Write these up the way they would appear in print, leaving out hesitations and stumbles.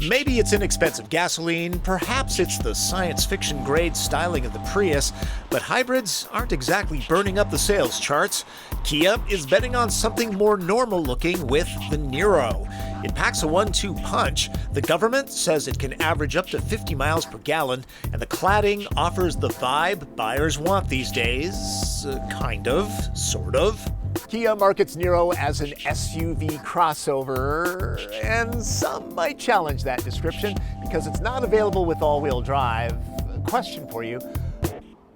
Maybe it's inexpensive gasoline, perhaps it's the science fiction grade styling of the Prius, but hybrids aren't exactly burning up the sales charts. Kia is betting on something more normal looking with the Niro. It packs a 1-2 punch. The government says it can average up to 50 miles per gallon, and the cladding offers the vibe buyers want these days. Kind of, sort of. Kia markets Niro as an SUV crossover, and some might challenge that description because it's not available with all-wheel drive. Question for you: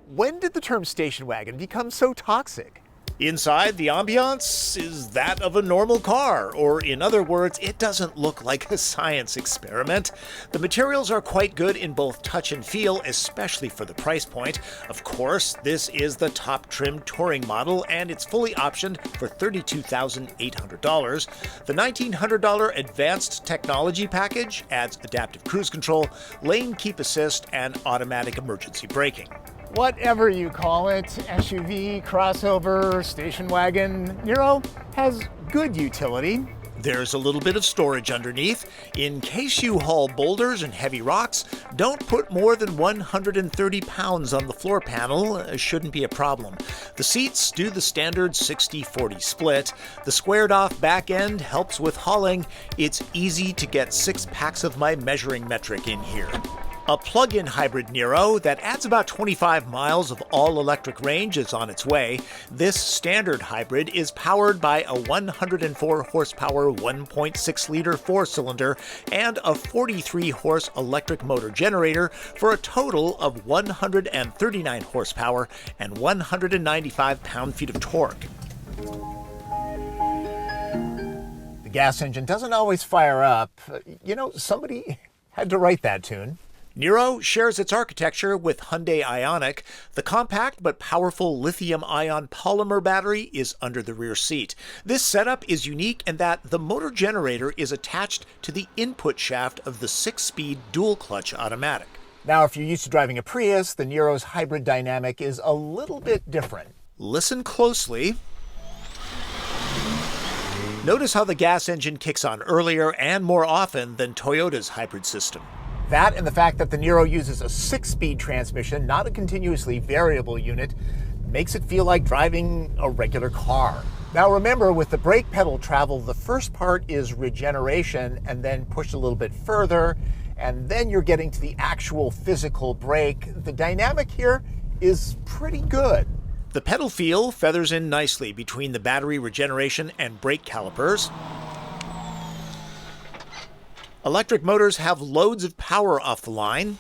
when did the term station wagon become so toxic? Inside, the ambiance is that of a normal car, or in other words, it doesn't look like a science experiment. The materials are quite good in both touch and feel, especially for the price point. Of course, this is the top trim touring model, and it's fully optioned for $32,800. The $1,900 advanced technology package adds adaptive cruise control, lane keep assist, and automatic emergency braking. Whatever you call it, SUV, crossover, station wagon, Niro has good utility. There's a little bit of storage underneath. In case you haul boulders and heavy rocks, don't put more than 130 pounds on the floor panel. Shouldn't be a problem. The seats do the standard 60-40 split. The squared-off back end helps with hauling. It's easy to get 6 packs of my measuring metric in here. A plug-in hybrid Niro that adds about 25 miles of all-electric range is on its way. This standard hybrid is powered by a 104-horsepower 1.6-liter 4-cylinder and a 43-horse electric motor generator for a total of 139 horsepower and 195 pound-feet of torque. The gas engine doesn't always fire up. You know, somebody had to write that tune. Niro shares its architecture with Hyundai Ioniq. The compact but powerful lithium-ion polymer battery is under the rear seat. This setup is unique in that the motor generator is attached to the input shaft of the 6-speed dual-clutch automatic. Now, if you're used to driving a Prius, the Niro's hybrid dynamic is a little bit different. Listen closely. Notice how the gas engine kicks on earlier and more often than Toyota's hybrid system. That and the fact that the Niro uses a 6-speed transmission, not a continuously variable unit, makes it feel like driving a regular car. Now remember, with the brake pedal travel, the first part is regeneration and then push a little bit further, and then you're getting to the actual physical brake. The dynamic here is pretty good. The pedal feel feathers in nicely between the battery regeneration and brake calipers. Electric motors have loads of power off the line.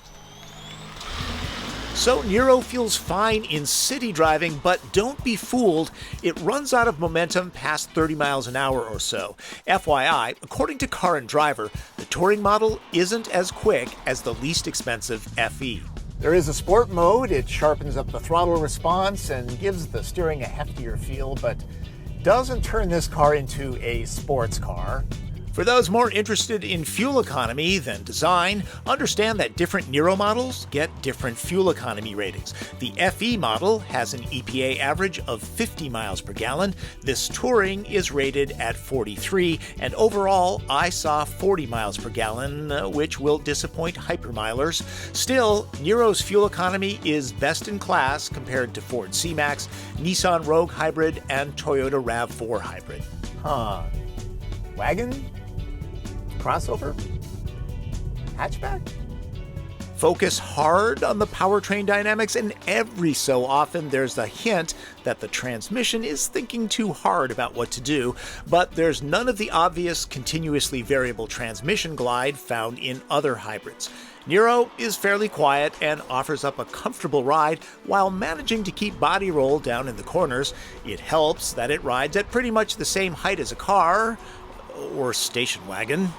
So Niro feels fine in city driving, but don't be fooled. It runs out of momentum past 30 miles an hour or so. FYI, according to Car and Driver, the touring model isn't as quick as the least expensive FE. There is a sport mode. It sharpens up the throttle response and gives the steering a heftier feel, but doesn't turn this car into a sports car. For those more interested in fuel economy than design, understand that different Niro models get different fuel economy ratings. The FE model has an EPA average of 50 miles per gallon. This Touring is rated at 43, and overall I saw 40 miles per gallon, which will disappoint hypermilers. Still, Niro's fuel economy is best in class compared to Ford C-Max, Nissan Rogue Hybrid, and Toyota RAV4 Hybrid. Wagon? Crossover? Hatchback? Focus hard on the powertrain dynamics, and every so often there's the hint that the transmission is thinking too hard about what to do, but there's none of the obvious continuously variable transmission glide found in other hybrids. Niro is fairly quiet and offers up a comfortable ride while managing to keep body roll down in the corners. It helps that it rides at pretty much the same height as a car, or station wagon.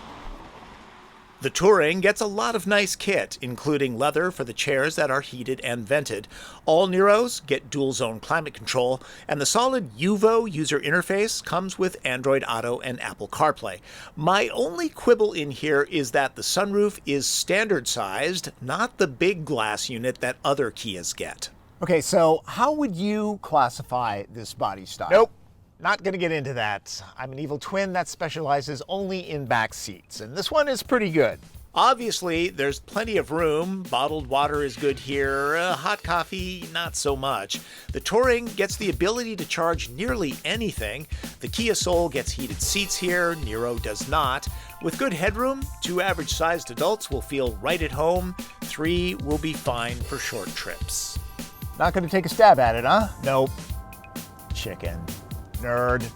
The Touring gets a lot of nice kit, including leather for the chairs that are heated and vented. All Niros get dual-zone climate control, and the solid UVO user interface comes with Android Auto and Apple CarPlay. My only quibble in here is that the sunroof is standard-sized, not the big glass unit that other Kias get. Okay, so how would you classify this body style? Nope. Not going to get into that. I'm an evil twin that specializes only in back seats, and this one is pretty good. Obviously, there's plenty of room. Bottled water is good here, hot coffee, not so much. The Touring gets the ability to charge nearly anything. The Kia Soul gets heated seats here, Niro does not. With good headroom, 2 average-sized adults will feel right at home. 3 will be fine for short trips. Not going to take a stab at it, huh? Nope. Chicken. Nerd.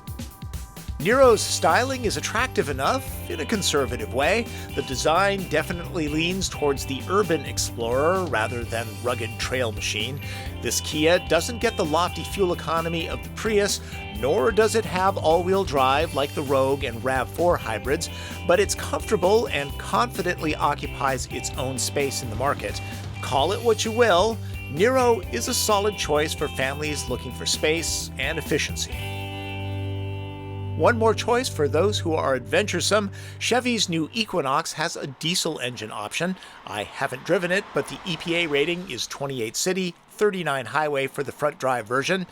Niro's styling is attractive enough in a conservative way. The design definitely leans towards the urban explorer rather than rugged trail machine. This Kia doesn't get the lofty fuel economy of the Prius, nor does it have all-wheel drive like the Rogue and RAV4 hybrids, but it's comfortable and confidently occupies its own space in the market. Call it what you will, Niro is a solid choice for families looking for space and efficiency. One more choice for those who are adventuresome, Chevy's new Equinox has a diesel engine option. I haven't driven it, but the EPA rating is 28 city, 39 highway for the front drive version.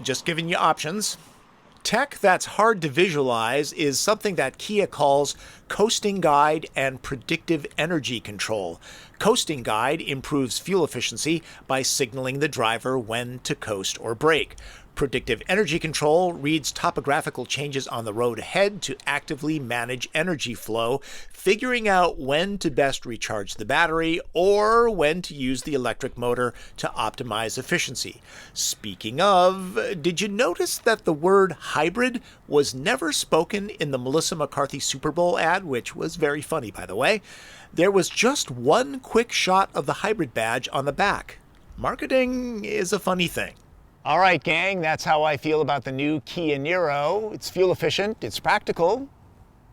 Just giving you options. Tech that's hard to visualize is something that Kia calls Coasting Guide and Predictive Energy Control. Coasting Guide improves fuel efficiency by signaling the driver when to coast or brake. Predictive Energy Control reads topographical changes on the road ahead to actively manage energy flow, figuring out when to best recharge the battery or when to use the electric motor to optimize efficiency. Speaking of, did you notice that the word hybrid was never spoken in the Melissa McCarthy Super Bowl ad, which was very funny, by the way? There was just one quick shot of the hybrid badge on the back. Marketing is a funny thing. All right, gang, that's how I feel about the new Kia Niro. It's fuel efficient, it's practical,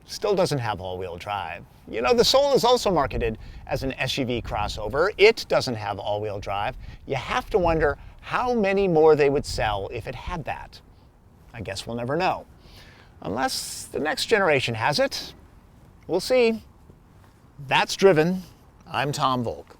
still doesn't have all-wheel drive. You know, the Soul is also marketed as an SUV crossover. It doesn't have all-wheel drive. You have to wonder how many more they would sell if it had that. I guess we'll never know. Unless the next generation has it. We'll see. That's Driven. I'm Tom Voelk.